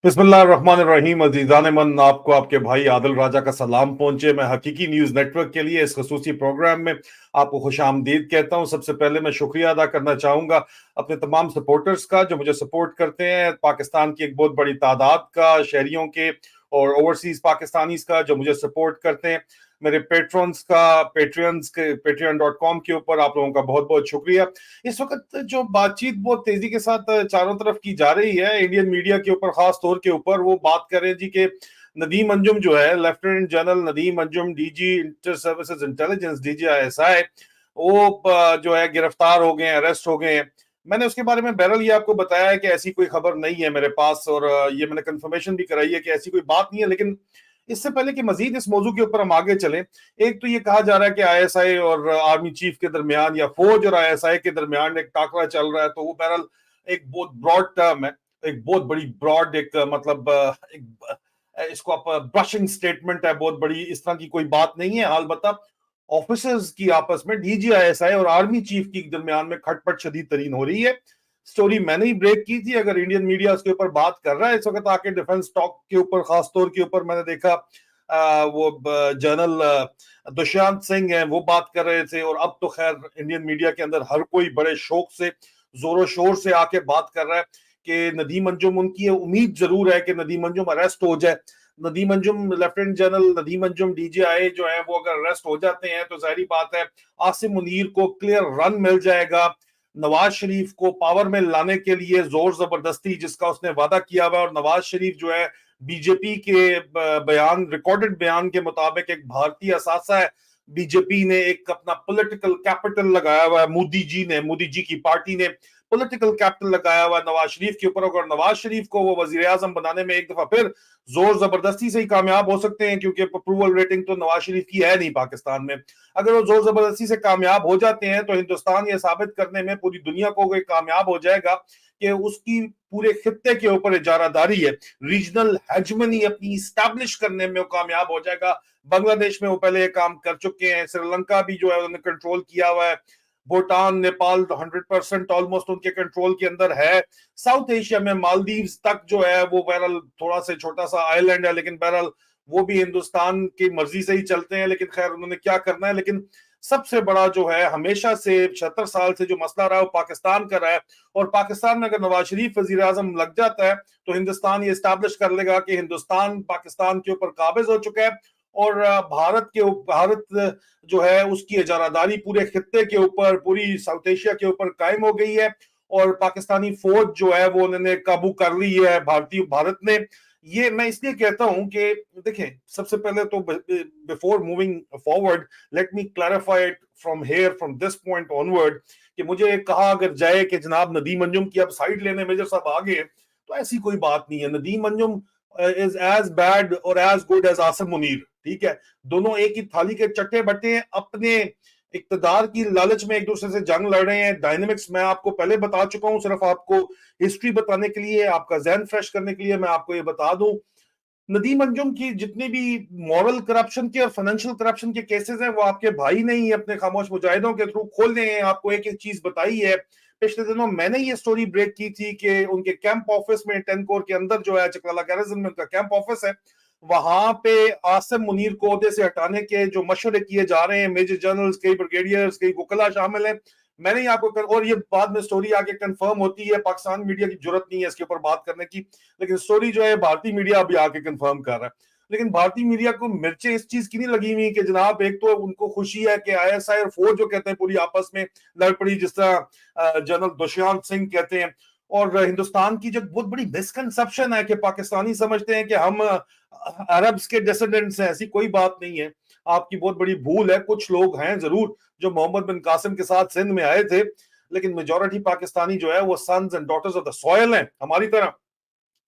बिस्मिल्लाहिर्रहमानिर्रहीम। अजीज़ान मन, आपको आपके भाई आदिल राजा का सलाम पहुंचे। मैं हकीकी न्यूज़ नेटवर्क के लिए इस खसूसी प्रोग्राम में आपको खुशामदीद कहता हूं। सबसे पहले मैं शुक्रिया अदा करना चाहूँगा अपने तमाम सपोर्टर्स का जो मुझे सपोर्ट करते हैं, पाकिस्तान की एक बहुत बड़ी तादाद का शहरियों के और ओवरसीज़ पाकिस्तानीज़ का जो मुझे सपोर्ट करते हैं। मेरे पेट्रॉन्स का, पेट्रियंस के patreon.com के ऊपर आप लोगों का बहुत बहुत शुक्रिया। इस वक्त जो बातचीत बहुत तेजी के साथ चारों तरफ की जा रही है इंडियन मीडिया के ऊपर, खास तौर के ऊपर, वो बात कर रहे हैं जी के नदीम अंजुम जो है, lieutenant general Nadeem Anjum, DG inter services intelligence, DG ISI, वो जो है गिरफ्तार हो गए हैं, अरेस्ट हो गए हैं। मैंने उसके बारे में बहरहाल ये आपको बताया है कि ऐसी कोई खबर नहीं है मेरे पास, और ये मैंने कंफर्मेशन भी कराई है कि ऐसी कोई बात नहीं है। लेकिन इससे पहले कि मजीद इस मौजू के ऊपर हम आगे चलें, एक तो ये कहा जा रहा है कि आईएसआई और आर्मी चीफ के दरमियान, या फौज और आईएसआई के दरमियान एक टाकरा चल रहा है। तो वो बहरहाल एक बहुत ब्रॉड टर्म है, एक बहुत बड़ी ब्रॉड, एक मतलब इसको आप ब्रशिंग स्टेटमेंट है, बहुत बड़ी। इस तरह की कोई बात नहीं है। अलबत्ता ऑफिसर्स की आपस में, डीजीआईएसआई और आर्मी चीफ के दरमियान में खटपट शदीद तरीन हो रही है। स्टोरी मैंने ही ब्रेक की थी। अगर इंडियन मीडिया उसके ऊपर बात कर रहा है इस वक्त आके, डिफेंस टॉक के ऊपर खास तौर के ऊपर, मैंने देखा वो जनरल दुष्यंत सिंह हैं, वो बात कर रहे थे। और अब तो खैर इंडियन मीडिया के अंदर हर कोई बड़े शौक से, जोरों शोर से आके बात कर रहा है कि नदीम अंजुम, उनकी उम्मीद जरूर है कि नदीम अंजुम अरेस्ट हो जाए। Nadeem Anjum, lieutenant general Nadeem Anjum DJI जो है, वो अगर अरेस्ट हो जाते हैं तो जाहिर बात है आसिम मुनीर को क्लियर रन मिल जाएगा। नवाज शरीफ को पावर में लाने के लिए जोर जबरदस्ती जिसका उसने वादा किया हुआ, और नवाज शरीफ जो है बीजेपी के बयान, रिकॉर्डेड बयान के मुताबिक एक भारतीय असासा है। बीजेपी ने एक अपना पॉलिटिकल कैपिटल लगाया हुआ है, मोदी जी की पार्टी ने पॉलिटिकल कैपिटल लगाया हुआ है नवाज शरीफ के ऊपर। अगर नवाज शरीफ को वो वजीर आजम बनाने में एक दफा फिर जोर जबरदस्ती से ही कामयाब हो सकते हैं, क्योंकि अप्रूवल रेटिंग तो नवाज शरीफ की है नहीं पाकिस्तान में। अगर वो जोर जबरदस्ती से कामयाब हो जाते हैं तो हिंदुस्तान ये साबित करने में पूरी दुनिया को कामयाब हो जाएगा कि उसकी पूरे खित्ते के ऊपर इजारादारी है, रीजनल हेजमनी अपनी स्टैब्लिश करने में वो कामयाब हो जाएगा। बांग्लादेश में वो पहले ये काम कर चुके हैं, श्रीलंका भी जो है उन्होंने कंट्रोल किया हुआ है, भूटान, नेपाल तो 100% ऑलमोस्ट उनके कंट्रोल के अंदर है। साउथ एशिया में मालदीव तक जो है वो बहरहाल थोड़ा सा छोटा सा आइलैंड है, लेकिन बहरहाल वो भी हिंदुस्तान की मर्जी से ही चलते हैं। लेकिन खैर उन्होंने क्या करना है। लेकिन सबसे बड़ा जो है, हमेशा से 76 साल से जो मसला रहा है वो पाकिस्तान का रहा है। और पाकिस्तान में अगर नवाज शरीफ वजीर आजम लग जाता है तो हिंदुस्तान ये स्टैब्लिश कर लेगा कि हिंदुस्तान पाकिस्तान के ऊपर काबिज हो चुका है, और भारत जो है उसकी इजारादारी पूरे खित्ते के ऊपर, पूरी साउथ एशिया के ऊपर कायम हो गई है। और पाकिस्तानी फौज जो है वो उन्होंने काबू कर ली है, भारत ने। ये मैं इसलिए कहता हूं कि देखें, सबसे पहले तो before moving forward, let me clarify it from here, from this point onward, कि मुझे कहा अगर जाए कि जनाब नदीम अंजुम की अब साइड लेने मेजर साहब आ गए, तो ऐसी कोई बात नहीं है। Nadeem Anjum is as bad और as good as Asim Munir. ठीक है, दोनों एक ही थाली के चट्टे बट्टे हैं, अपने इक्तदार की लालच में एक दूसरे से जंग लड़ रहे हैं। डायनेमिक्स मैं आपको पहले बता चुका हूं, सिर्फ आपको हिस्ट्री बताने के लिए, आपका जहन फ्रेश करने के लिए मैं आपको ये बता दूं। नदीम अंजुम की जितने भी मॉरल करप्शन के और फाइनेंशियल करप्शन के केसेस हैं, वो आपके भाई ने ही अपने खामोश मुजाहिदों के थ्रू खोलने हैं। आपको एक एक चीज बताई है। पिछले दिनों मैंने ये स्टोरी ब्रेक की थी कि उनके कैंप ऑफिस में, 10 कोर के अंदर जो है चकलाला गैरिजन में उनका कैंप ऑफिस है, वहां पे आसिम मुनीर को ओहदे से हटाने के जो मशवरे किए जा रहे हैं, मेजर जनरल्स, कई ब्रिगेडियर्स, कई वकला शामिल हैं। मैंने ही आपको और ये बाद में स्टोरी आगे कंफर्म होती है, पाकिस्तान मीडिया की जरूरत नहीं है इसके ऊपर बात करने की, लेकिन स्टोरी जो है भारतीय मीडिया अभी आके कंफर्म कर रहा है। लेकिन भारतीय मीडिया को मिर्चें इस चीज की नहीं लगी हुई कि जनाब, एक तो उनको खुशी है कि आईएसआई और फौज जो कहते हैं पूरी आपस में लड़ पड़ी, जिस तरह जनरल दुष्यंत सिंह कहते हैं। और हिंदुस्तान की जो बहुत बड़ी मिसकंसेप्शन है कि पाकिस्तानी समझते हैं कि हम अरब्स के डिसेंडेंट्स हैं, ऐसी कोई बात नहीं है। आपकी बहुत बड़ी भूल है। कुछ लोग हैं जरूर जो मोहम्मद बिन कासिम के साथ सिंध में आए थे, लेकिन मेजोरिटी पाकिस्तानी जो है वो sons and daughters of the soil हैं, हमारी तरह,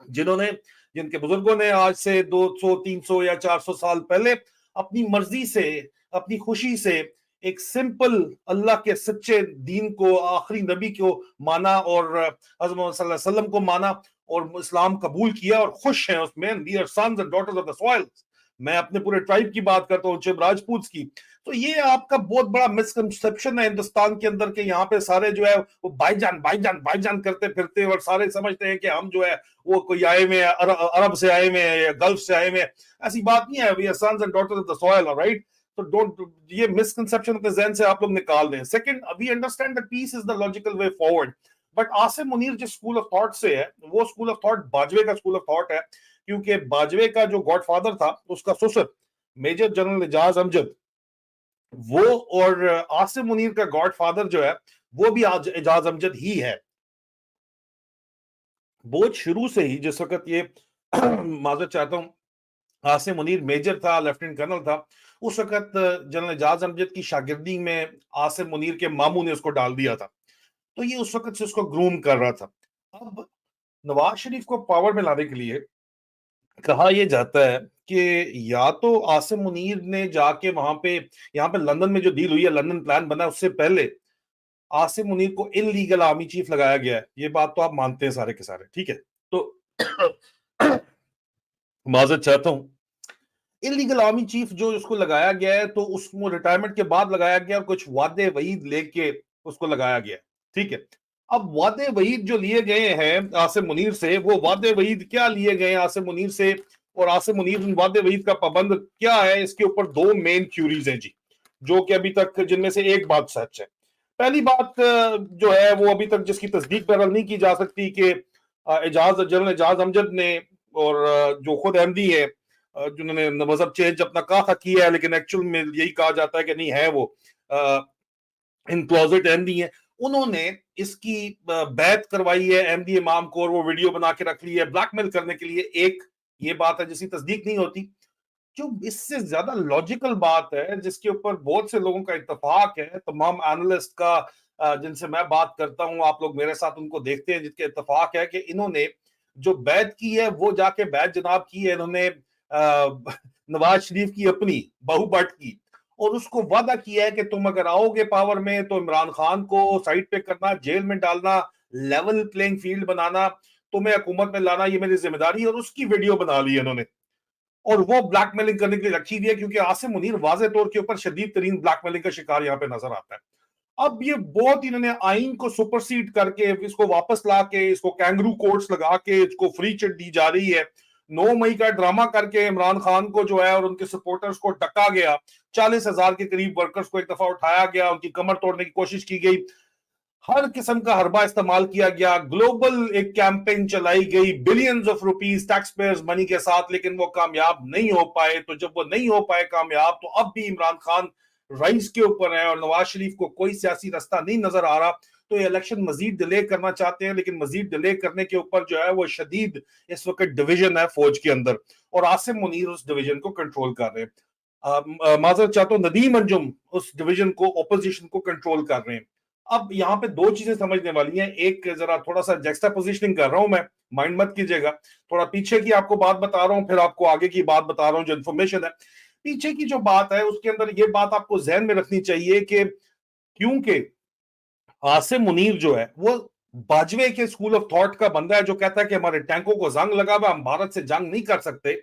जिन्होंने, जिनके बुजुर्गों ने आज से 200, 300 या 400 साल पहले अपनी मर्जी से, अपनी खुशी से एक सिंपल अल्लाह के सच्चे दीन को, आखिरी नबी को माना, और हज़रत मोहम्मद सल्लल्लाहु अलैहि वसल्लम को माना और इस्लाम कबूल किया और खुश हैं उसमें। We are sons and daughters of the soil. मैं अपने पूरे ट्राइब की बात करता हूँ, चिब राजपूत की। तो ये आपका बहुत बड़ा मिसकंसेप्शन है हिंदुस्तान के अंदर के यहाँ पे सारे जो है वो भाईजान भाईजान भाईजान करते फिरते और सारे समझते हैं कि हम जो है वो कोई आए हुए हैं, अरब से आए हुए हैं या गल्फ से आए हुए हैं। ऐसी बात नहीं है, we are sons and daughters of the soil, right? तो डोंट, ये मिसकंसेप्शन अपने ज़हन से आप लोग निकाल दें। Second, we understand that peace is the logical way forward, but Asim Munir जिस स्कूल ऑफ थॉट से है, वो स्कूल ऑफ थॉट बाजवे का स्कूल ऑफ थॉट है, क्योंकि बाजवे का जो गॉडफादर था उसका ससुर मेजर जनरल एजाज अमजद, वो, और आसिम मुनीर का गॉडफादर जो है वो भी आज एजाज अमजद ही है। बहुत शुरू से ही जिस वक्त ये माजरत चाहता हूं, आसिम मुनीर मेजर था, लेफ्टिनेंट कर्नल था, उस वक्त जनरल एजाज अमजद की शागिर्दी में आसिम मुनीर के मामू ने उसको डाल दिया था। तो ये उस वक्त से उसको ग्रूम कर रहा था। अब नवाज शरीफ को पावर में लाने के लिए कहा यह जाता है कि या तो आसिम मुनीर ने जाके वहां पे, यहाँ पे लंदन में जो डील हुई है, लंदन प्लान बना, उससे पहले आसिम मुनीर को इनलीगल आर्मी चीफ लगाया गया है। ये बात तो आप मानते हैं सारे के सारे, ठीक है? तो माजरत चाहता हूं, इलीगल आर्मी चीफ जो उसको लगाया गया है, तो उसको रिटायरमेंट के बाद लगाया गया, कुछ वादे वईद लेके उसको लगाया गया, ठीक है? अब वादे वईद जो लिए गए हैं आसिम मुनीर से, वो वादे वईद क्या लिए गए हैं आसिम मुनीर से, और आसिम मुनीर उन वादे वईद का पाबंद क्या है, इसके ऊपर दो मेन थ्योरीज हैं जी, जो कि अभी तक, जिनमें से एक बात सच है। पहली बात जो है वो अभी तक जिसकी तस्दीक बहरहाल नहीं की जा सकती, कि जनरल एजाज अमजद ने, और जो खुद एमडी है, जिन्होंने मजहब चेंज अपना कहा किया है, लेकिन एक्चुअल में यही कहा जाता है कि नहीं है, वो इन क्लोजेट एमडी है, उन्होंने इसकी बैत करवाई है एमडी इमाम को, और वो वीडियो बना के रख ली है ब्लैकमेल करने के लिए। एक ये बात है जिसकी तस्दीक नहीं होती। जो इससे ज्यादा लॉजिकल बात है, जिसके ऊपर बहुत से लोगों का इत्तेफाक है, तमाम एनालिस्ट का, जिनसे मैं बात करता हूं, आप लोग मेरे साथ उनको देखते हैं, जिनके इत्तेफाक है कि इन्होंने जो बैत की है वो जाके बैत जनाब की है इन्होंने नवाज शरीफ की अपनी बहू भट्ट की, और उसको वादा किया है कि तुम अगर आओगे पावर में तो इमरान खान को साइड पे करना, जेल में डालना, लेवल प्लेइंग फील्ड बनाना, तुम्हें हुकूमत में लाना, ये मेरी जिम्मेदारी है। और उसकी वीडियो बना ली है इन्होंने, और वो ब्लैकमेलिंग करने के लिए रखी हुई है, क्योंकि आसिम मुनीर वाज़े तौर के ऊपर शदीद तरीन ब्लैकमेलिंग का शिकार यहाँ पे नजर आता है। अब ये बहुत इन्होंने आइन को सुपरसीड करके इसको वापस ला के, इसको कैंगरू कोर्ट्स लगा के इसको फ्री चिट दी जा रही है। 9 मई का ड्रामा करके इमरान खान को जो है और उनके सपोर्टर्स को डका गया, 40,000 के करीब वर्कर्स को एक दफा उठाया गया, उनकी कमर तोड़ने की कोशिश की गई, हर किस्म का हरबा इस्तेमाल किया गया, ग्लोबल एक कैंपेन चलाई गई billions of rupees tax payers money के साथ, लेकिन वो कामयाब नहीं हो पाए। तो जब वो नहीं हो पाए कामयाब, तो अब भी इमरान खान राइस के ऊपर है और नवाज शरीफ को कोई सियासी रास्ता नहीं नजर आ रहा। तो ये इलेक्शन मजीद डिले करना चाहते हैं, लेकिन मजीद डिले करने के ऊपर जो है वो शदीद इस वक्त डिवीजन है फौज के अंदर, और आसिम मुनीर उस डिवीजन को कंट्रोल कर रहे हैं। माजरत चाहता हूं, नदीम अंजुम उस डिवीजन को, ऑपोजिशन को कंट्रोल कर रहे हैं। अब यहाँ पे दो चीजें समझने वाली हैं। एक, जरा थोड़ा सा जैक्स्टा पोजिशनिंग कर रहा हूं मैं, माइंड मत कीजिएगा, थोड़ा पीछे की आपको बात बता रहा हूं, फिर आपको आगे की बात बता रहा हूं जो इन्फॉर्मेशन है। पीछे की जो बात है उसके अंदर ये बात आपको जहन में रखनी चाहिए कि क्योंकि आसिम मुनीर जो है वो बाजवे के स्कूल ऑफ थॉट का बंदा है, जो कहता है कि हमारे टैंकों को जंग लगा हुआ, हम भारत से जंग नहीं कर सकते।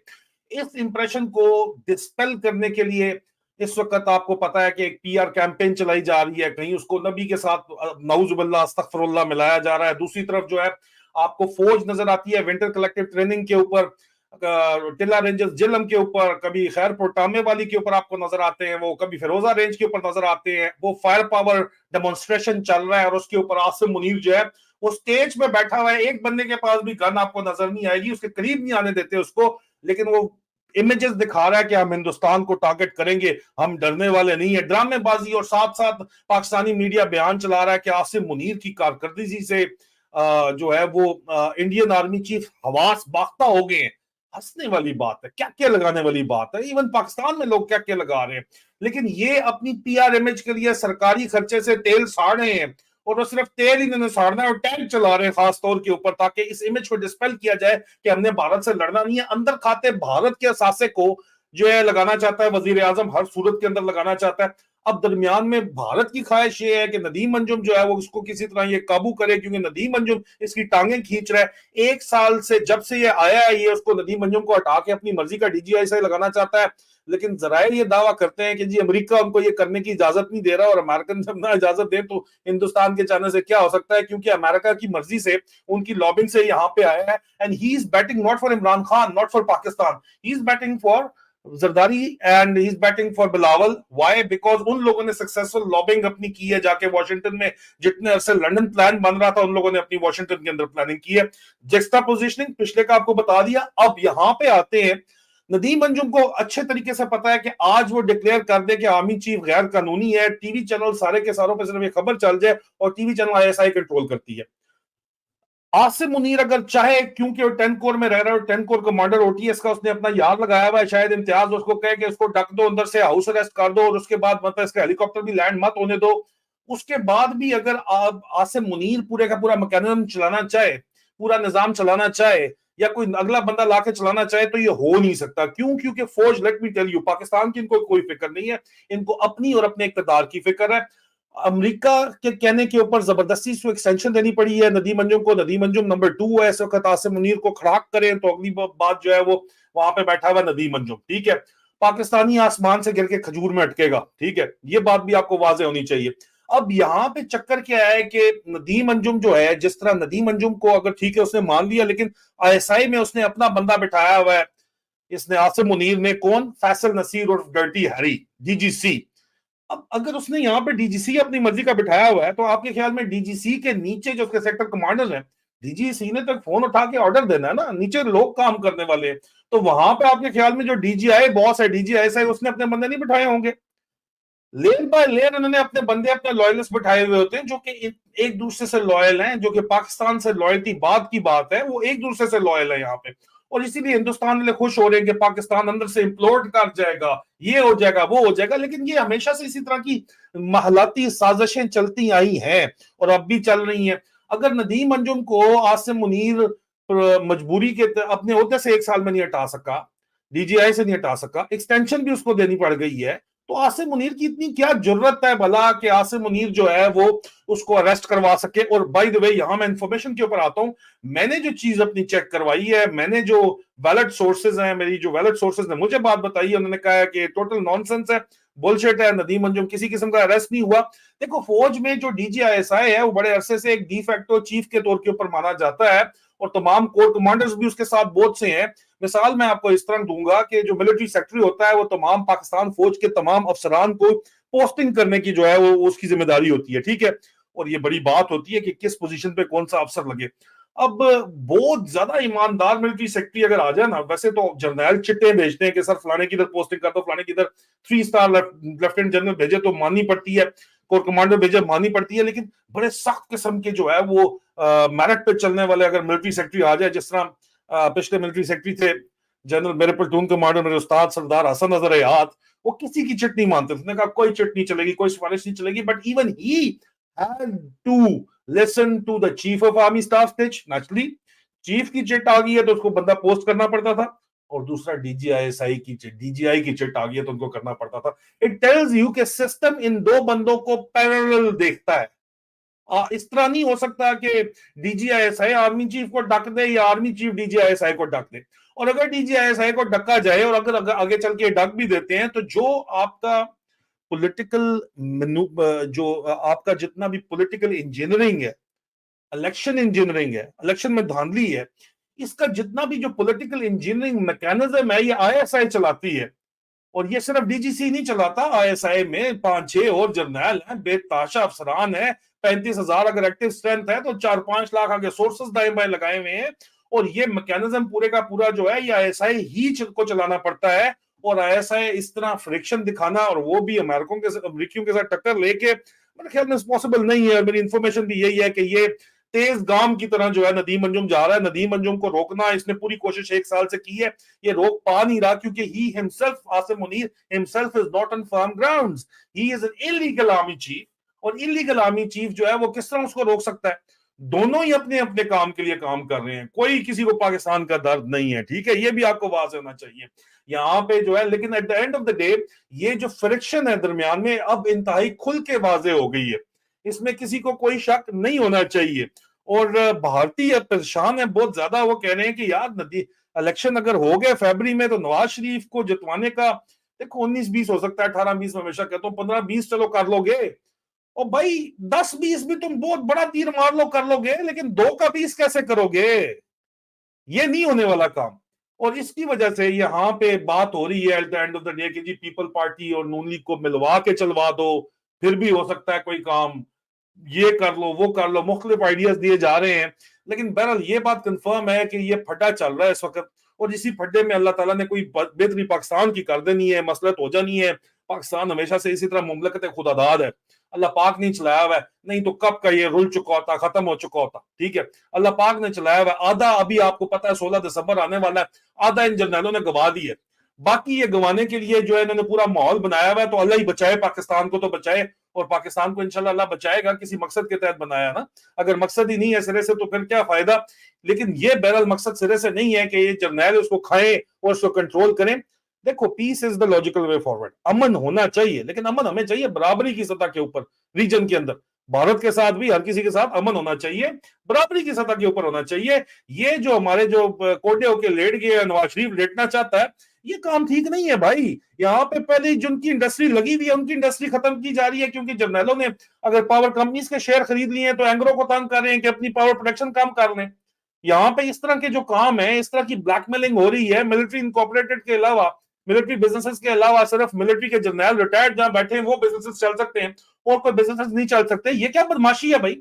इस इंप्रेशन को डिस्पेल करने के लिए इस वक्त आपको पता है कि एक पीआर कैंपेन चलाई जा रही है, कहीं उसको नबी के साथ नऊजुबिल्लाह अस्तगफिरुल्लाह मिलाया जा रहा है। दूसरी तरफ जो है आपको फौज नजर आती है विंटर कलेक्टिव ट्रेनिंग के ऊपर, टिल्ला रेंजर्स जिलम के ऊपर, कभी खैरपुर टामे वाली के ऊपर आपको नजर आते हैं, वो कभी फिरोजा रेंज के ऊपर नजर आते हैं। वो फायर पावर डेमोन्स्ट्रेशन चल रहा है, और उसके ऊपर आसिम मुनीर जो है वो स्टेज पे बैठा हुआ है। एक बंदे के पास भी गन आपको नजर नहीं आएगी, उसके करीब नहीं आने देते उसको, लेकिन वो इमेजेस दिखा रहा है कि हम हिंदुस्तान को टारगेट करेंगे, हम डरने वाले नहीं है, ड्रामेबाजी। और साथ साथ पाकिस्तानी मीडिया बयान चला रहा है कि आसिम मुनीर की कारकर्दगी से जो है वो इंडियन आर्मी चीफ हवास बाख्ता हो गए हैं। हंसने वाली बात है, क्या क्या लगाने वाली बात है। इवन पाकिस्तान में लोग क्या क्या लगा रहे हैं, लेकिन ये अपनी पीआर इमेज के लिए सरकारी खर्चे से तेल साड़ रहे हैं, और वो सिर्फ तेल ही इन्होंने साड़ना है और टैंक चला रहे हैं खास तौर के ऊपर, ताकि इस इमेज को डिस्पेल किया जाए कि हमने भारत से लड़ना नहीं है। अंदर खाते भारत के असासे को जो है लगाना चाहता है वजीर आजम, हर सूरत के अंदर लगाना चाहता है। अब दरमियान में भारत की ख्वाहिश ये है कि नदीम अंजुम जो है वो उसको किसी तरह ये काबू करे, क्योंकि नदीम अंजुम इसकी टांगें खींच रहा है। एक साल से जब से ये आया है, ये उसको नदीम अंजुम को हटा के अपनी मर्जी का डीजीआई से लगाना चाहता है। लेकिन जराये ये दावा करते हैं कि जी अमेरिका उनको ये करने की इजाजत नहीं दे रहा, और अमेरिकन जब ना इजाजत दे तो हिंदुस्तान के चाहने से क्या हो सकता है, क्योंकि अमेरिका की मर्जी से, उनकी लॉबिंग से यहाँ पे आया है। And he is batting not for Imran Khan, not for Pakistan, he is batting for Zardari and he is batting for Bilawal. Why? Because उन लोगों ने सक्सेसफुल लॉबिंग अपनी की है जाके वॉशिंगटन में। जितने अरसे लंदन प्लान बन रहा था, उन लोगों ने अपनी वॉशिंगटन के अंदर प्लानिंग की है। जस्टा पोजिशनिंग पिछले का आपको बता दिया। अब यहां पे आते हैं, नदीम अंजुम को अच्छे तरीके से पता है कि आज वो डिक्लेयर कर दे कि आर्मी चीफ गैर कानूनी है, टीवी चैनल सारे के सारों पर सिर्फ ये खबर चल जाए, और टीवी चैनल आईएसआई कंट्रोल करती है। आसिम मुनीर अगर चाहे, क्योंकि वो 10 कोर में रह रहा है, 10 कोर कमांडर ओटीएस का उसने अपना यार लगाया हुआ है, शायद इम्तियाज उसको कहे कि उसको ढक दो अंदर से, हाउस अरेस्ट कर दो, और उसके बाद मतलब इसका हेलीकॉप्टर भी लैंड मत होने दो। उसके बाद भी अगर आसिम मुनीर पूरे का पूरा मैकेनिज्म चलाना चाहे, पूरा निजाम चलाना चाहे, या कोई अगला बंदा लाके चलाना चाहे, तो ये हो नहीं सकता। क्यों? क्योंकि फौज, let me tell you, Pakistan की इनको कोई फिक्र नहीं है, इनको अपनी और अपने इक्तदार की फिक्र है। अमेरिका के कहने के ऊपर जबरदस्ती इसको एक्सटेंशन देनी पड़ी है नदीम अंजुम को। नदीम अंजुम नंबर 2 है इस वक्त, आसिम मुनीर को खड़ाक करें तो अगली बात जो है वो वहां पे बैठा हुआ नदीम अंजुम, ठीक है। पाकिस्तानी आसमान से गिर के खजूर में अटकेगा, ठीक है, ये बात भी आपको वाजे होनी चाहिए। अब यहाँ पे चक्कर क्या है कि नदीम अंजुम जो है, जिस तरह नदीम अंजुम को अगर ठीक है उसने मान लिया, लेकिन आईएसआई में उसने अपना बंदा बिठाया हुआ है, इसने आसिम मुनीर ने, कौन? फैसल नसीर और डर्टी हैरी, डीजीसी। अब अगर उसने यहाँ पे डीजीसी अपनी मर्जी का बिठाया हुआ है, तो आपके ख्याल में डीजीसी के नीचे जो उसके सेक्टर कमांडर हैं, डीजीसी ने तक फोन उठा के ऑर्डर देना है ना, नीचे लोग काम करने वाले हैं। तो वहां पे आपके ख्याल में जो डीजीआई बॉस है, डीजीआई से उसने अपने बंदे नहीं बिठाए होंगे? लेयर बाय लेयर उन्होंने अपने बंदे, अपने लॉयलिस्ट बिठाए हुए होते हैं, जो कि एक दूसरे से लॉयल हैं, जो कि पाकिस्तान से लॉयल्टी बाद की बात है, वो एक दूसरे से लॉयल है यहाँ पे। और इसीलिए हिंदुस्तान वाले खुश हो रहे हैं कि पाकिस्तान अंदर से इम्प्लोड कर जाएगा, ये हो जाएगा, वो हो जाएगा। लेकिन ये हमेशा से इसी तरह की महलाती साजिशें चलती आई हैं, और अब भी चल रही हैं। अगर नदीम अंजुम को आसिम मुनीर मजबूरी के अपने होते से 1 साल में नहीं हटा सका, डीजीआई से नहीं हटा सका, एक्सटेंशन भी उसको देनी पड़ गई है, तो आसिम मुनीर की इतनी क्या जरूरत है भला कि आसिम मुनीर जो है वो उसको अरेस्ट करवा सके? और बाय द वे, यहां मैं इंफॉर्मेशन के ऊपर आता हूं। मैंने जो चीज अपनी चेक करवाई है, मैंने जो वैलिड सोर्सेज हैं, मेरी जो वैलिड सोर्सेज ने मुझे बात बताई है, उन्होंने कहा है कि टोटल नॉनसेंस है, बुलशिट है, नदीम अंजुम किसी किस्म का अरेस्ट नहीं हुआ। देखो, फौज में जो डीजीआईएसआई है वो बड़े अरसे से एक डी फैक्टो चीफ के तौर के ऊपर माना जाता है, और तमाम कोर कमांडर्स भी उसके साथ बहुत से हैं। मिसाल मैं आपको इस तरह दूंगा कि जो मिलिट्री सेक्रेटरी होता है, वो तमाम पाकिस्तान फौज के तमाम अफसरान को पोस्टिंग करने की जो है वो उसकी जिम्मेदारी होती है, ठीक है। और ये बड़ी बात होती है कि किस पोजीशन पे कौन सा अफसर लगे। अब बहुत ज्यादा ईमानदार मिलिट्री सेक्रेटरी अगर आ जाए ना, वैसे तो जर्नैल चिट्टे भेजते हैं कि सर फलाने की इधर पोस्टिंग कर दो, फलाने की इधर 3 स्टार लेफ्टिनेंट जनरल भेजे तो माननी पड़ती है, कोर कमांडर भेजे माननी पड़ती है। लेकिन बड़े सख्त किस्म के जो है वो मेरिट पे चलने वाले अगर मिलिट्री सेक्रेटरी आ जाए, जिस तरह पिछले मिलिट्री सेक्रेटरी थे जनरल, मेरे प्लेटून कमांडर मेरे उस्ताद सरदार हसन नजर हयात, वो किसी की चिट नहीं मानते। उसने कहा कोई चिट नहीं चलेगी, कोई सिफारिश नहीं चलेगी। But even he had to listen to the chief of army staff स्टिच। नेचुरली चीफ की चिट आ गई है तो उसको बंदा पोस्ट करना पड़ता था, और दूसरा डीजीआईएसआई की चिट, डीजीआई की चिट आ गई है तो उनको करना पड़ता था। इट टेल्स यू कि सिस्टम इन दो बंदों को पैरेलल देखता है। इस तरह नहीं हो सकता कि डीजीआईएसआई आर्मी चीफ को डक दे या आर्मी चीफ डीजीआईएसआई को डक दे। और अगर डीजीआईएसआई को डका जाए, और अगर आगे चल के डक भी देते हैं, तो जो आपका पॉलिटिकल जो आपका जितना भी पॉलिटिकल इंजीनियरिंग है, इलेक्शन इंजीनियरिंग है, इलेक्शन में धांधली है, इसका जितना भी जो पॉलिटिकल इंजीनियरिंग मैकेनिज्म है, ये आईएसआई चलाती है। और ये सिर्फ डीजीसी नहीं चलाता, आईएसआई में 5-6 और जर्नैल हैं, बेताशा अफसरान है, 35,000 अगर एक्टिव स्ट्रेंथ है, तो 4-5 लाख आगे सोर्सेस दाएं बाएं लगाए हुए हैं। और ये मैकेनिज्म पूरे का पूरा जो है, ये आईएसआई ही को चलाना पड़ता है। और आईएसआई इस तरह फ्रिक्शन दिखाना, और वो भी अमेरिकियों के साथ टक्कर लेके, मेरे ख्याल में पॉसिबल नहीं है। मेरी इंफॉर्मेशन भी यही है कि ये तेज गाम की तरह जो है नदीम अंजुम जा रहा है। नदीम अंजुम को रोकना इसने पूरी कोशिश 1 साल से की है, ये रोक पा नहीं रहा, क्योंकि he himself, Asim Munir himself is not on firm grounds, he is an illegal army chief. और इलीगल आर्मी चीफ जो है वो किस तरह उसको रोक सकता है? दोनों ही अपने अपने काम के लिए काम कर रहे हैं, कोई किसी को पाकिस्तान का दर्द नहीं है, ठीक है, ये भी आपको वाज़ेह होना चाहिए यहाँ पे जो है। लेकिन at the end of the day ये जो फ्रिक्शन है दरमियान में अब इंतहाई खुल के वाज़ेह हो गई है, इसमें किसी को कोई शक नहीं होना चाहिए। और भारतीय परेशान है बहुत ज्यादा, वो कह रहे हैं कि यार नदी इलेक्शन अगर हो गए फरवरी में तो नवाज शरीफ को जितवाने का, देखो 19-20 हो सकता है, 18-20 में हमेशा कहता हूँ, 15-20 चलो कर लोगे, और भाई 10-20 भी तुम बहुत बड़ा तीर मार लो कर लोगे, लेकिन 2 का 20 कैसे करोगे? ये नहीं होने वाला काम। और इसकी वजह से यहाँ पे बात हो रही है at the end of the day कि जी पीपल पार्टी और नून लीग को मिलवा के चलवा दो, फिर भी हो सकता है कोई काम, ये कर लो वो कर लो, मुख्तलिफ आइडियाज दिए जा रहे हैं। लेकिन बहरहाल ये बात कंफर्म है कि ये फड्डा चल रहा है इस वक्त, और इसी फड्डे में अल्लाह ताला ने कोई बेहतरी पाकिस्तान की कर देनी है, मसलत हो जानी है। पाकिस्तान हमेशा से इसी तरह मुमलकत खुदादाद है, अल्लाह पाक नहीं चलाया हुआ है, नहीं तो कब का ये रुल चुका होता, खत्म हो चुका होता, ठीक है, अल्लाह पाक ने चलाया हुआ है। आधा अभी आपको पता है 16 दिसंबर आने वाला है, आधा इन जर्नैलों ने गवा दी है, बाकी ये गंवाने के लिए जो है इन्होंने पूरा माहौल बनाया हुआ है। तो अल्लाह ही बचाए, पाकिस्तान को तो बचाए, और पाकिस्तान को इंशाल्लाह अल्लाह बचाएगा, किसी मकसद के तहत बनाया ना, अगर मकसद ही नहीं है सिरे से तो फिर क्या फायदा। लेकिन ये बहरहाल मकसद सिरे से नहीं है कि ये जर्नैल उसको खाएं और उसको कंट्रोल करें। देखो peace is the logical way forward, अमन होना चाहिए, लेकिन अमन हमें चाहिए बराबरी की सतह के ऊपर, रीजन के अंदर, भारत के साथ भी हर किसी के साथ अमन होना चाहिए, बराबरी की सतह के ऊपर होना चाहिए। ये जो हमारे जो कोटे होके लेट गए, नवाज शरीफ लेटना चाहता है, ये काम ठीक नहीं है भाई। यहाँ पे पहले जिनकी इंडस्ट्री लगी हुई है उनकी इंडस्ट्री खत्म की जा रही है, क्योंकि जर्नैलों ने अगर पावर कंपनीज के शेयर खरीद लिए हैं तो एंग्रो को तंग कर रहे हैं कि अपनी पावर प्रोडक्शन काम कर लें। यहाँ पे इस तरह के जो काम है, इस तरह की ब्लैकमेलिंग हो रही है, मिलिट्री इनकॉर्पोरेटेड के अलावा, मिलिट्री बिजनेसेस के अलावा, सिर्फ मिलिट्री के जर्नैल रिटायर्ड जहां बैठे हैं वो बिजनेसेस चल सकते हैं, और कोई बिजनेसेस नहीं चल सकते। ये क्या बदमाशी है भाई?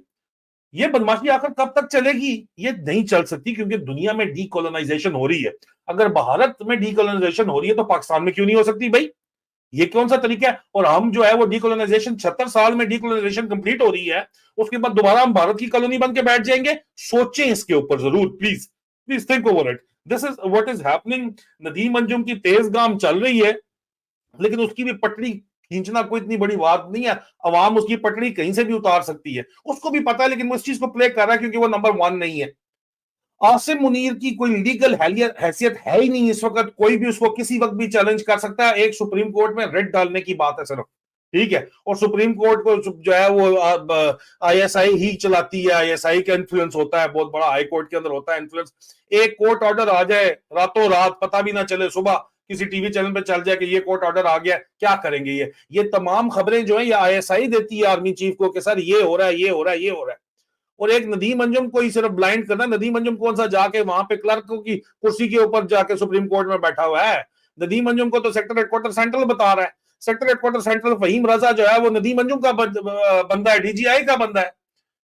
ये बदमाशी आखिर कब तक चलेगी? ये नहीं चल सकती, क्योंकि दुनिया में डीकोलोनाइजेशन हो रही है। अगर भारत में डीकोलोनाइजेशन हो रही है तो पाकिस्तान में क्यों नहीं हो सकती भाई? ये कौन सा तरीका है? और हम जो है वो डीकोलोनाइजेशन 76 साल में डीकोलोनाइजेशन कंप्लीट हो रही है, उसके बाद दोबारा हम भारत की कॉलोनी बन के बैठ जाएंगे? सोचें इसके ऊपर जरूर, please please think over it. This is what is happening. Nadeem Anjum की तेज गाम चल रही है, लेकिन उसकी भी पटड़ी खींचना कोई इतनी बड़ी बात नहीं है, अवाम उसकी पटड़ी कहीं से भी उतार सकती है, उसको भी पता है, लेकिन वो इस चीज को प्ले कर रहा है क्योंकि वो नंबर 1 नहीं है। आसिम मुनीर की कोई लीगल हैसियत है ही नहीं इस वक्त, कोई भी उसको किसी वक्त भी चैलेंज कर सकता है। एक सुप्रीम कोर्ट में रेड डालने की बात है सिर्फ, ठीक है, और सुप्रीम कोर्ट को जो है वो आईएसआई ही चलाती है, आईएसआई का इन्फ्लुएंस होता है बहुत बड़ा, हाई कोर्ट के अंदर होता है इन्फ्लुएंस। एक कोर्ट ऑर्डर आ जाए रातों रात, पता भी ना चले, सुबह किसी टीवी चैनल पे चल जाए कि ये कोर्ट ऑर्डर आ गया, क्या करेंगे? ये तमाम खबरें जो है ये आईएसआई देती है आर्मी चीफ को कि सर ये हो रहा है, ये हो रहा है, ये हो रहा है। और एक नदीम अंजुम को ही सिर्फ ब्लाइंड करना। नदीम अंजुम कौन सा जाके वहां पे क्लर्क की कुर्सी के ऊपर जाके सुप्रीम कोर्ट में बैठा हुआ है? नदीम अंजुम को तो सेक्टर हेडक्वार्टर सेंट्रल बता रहा है। सेक्टर हेडक्वार्टर सेंट्रल फहीम रजा जो है वो नदीम अंजुम का बंदा है, डीजीआई का बंदा है।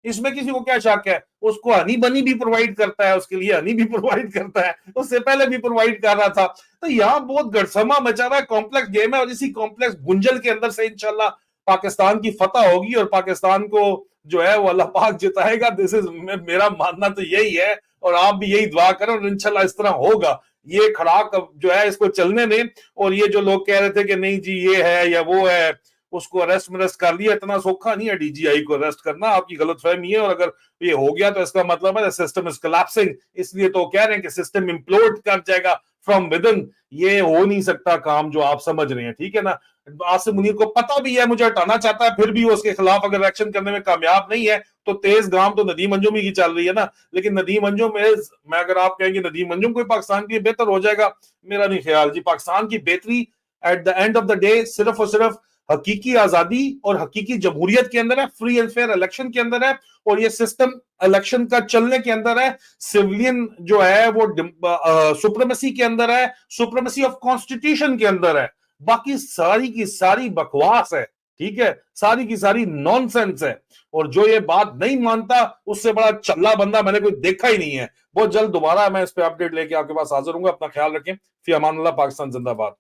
इसमें किसी को क्या शक है? उसको हनी बनी भी प्रोवाइड करता है, उसके लिए हनी भी प्रोवाइड करता है, उससे पहले भी प्रोवाइड कर रहा था। तो यहाँ बहुत गड़समा मचा रहा है, कॉम्प्लेक्स गेम है, और इसी कॉम्प्लेक्स गुंजल के अंदर से इंशाल्लाह पाकिस्तान की फतह होगी और पाकिस्तान को जो है वो अल्लाह पाक जिताएगा। दिस इज मेरा मानना तो यही है, और आप भी यही दुआ करें, और इंशाल्लाह इस तरह होगा। ये खड़ाक जो है इसको चलने दें। और ये जो लोग कह रहे थे कि नहीं जी ये है या वो है, उसको अरेस्ट कर लिया, इतना सौखा नहीं है डीजीआई को अरेस्ट करना, आपकी गलतफहमी है। और अगर ये हो गया तो इसका मतलब है सिस्टम इज कोलैप्सिंग, इसलिए तो कह रहे हैं कि सिस्टम इम्प्लोड कर जाएगा फ्रॉम विद इन। ये हो नहीं सकता काम जो आप समझ रहे हैं, ठीक है ना। आसिम मुनीर को पता भी है मुझे हटाना चाहता है, फिर भी वो उसके खिलाफ अगर एक्शन करने में कामयाब नहीं है तो तेज गाम तो नदीम अंजुम ही की चल रही है ना। लेकिन नदीम अंजुम मैं अगर आप कहेंगे नदीम अंजुम कोई पाकिस्तान के लिए बेहतर हो जाएगा, मेरा नहीं ख्याल जी। पाकिस्तान की बेहतरी at the end of the day सिर्फ और सिर्फ हकीकी आजादी और हकीकी जमहूरियत के अंदर है, फ्री एंड फेयर इलेक्शन के अंदर है, और ये सिस्टम इलेक्शन का चलने के अंदर है। सिविलियन जो है वो सुप्रीमेसी के अंदर है, सुप्रीमेसी ऑफ कॉन्स्टिट्यूशन के अंदर है। बाकी सारी की सारी बकवास है, ठीक है, सारी की सारी नॉनसेंस है। और जो ये बात नहीं मानता उससे बड़ा चल्ला बंदा मैंने कोई देखा ही नहीं है। बहुत जल्द दोबारा मैं इस पे अपडेट लेके आपके पास हाजिर हूंगा। अपना ख्याल रखें। फी अमान अल्लाह। पाकिस्तान जिंदाबाद।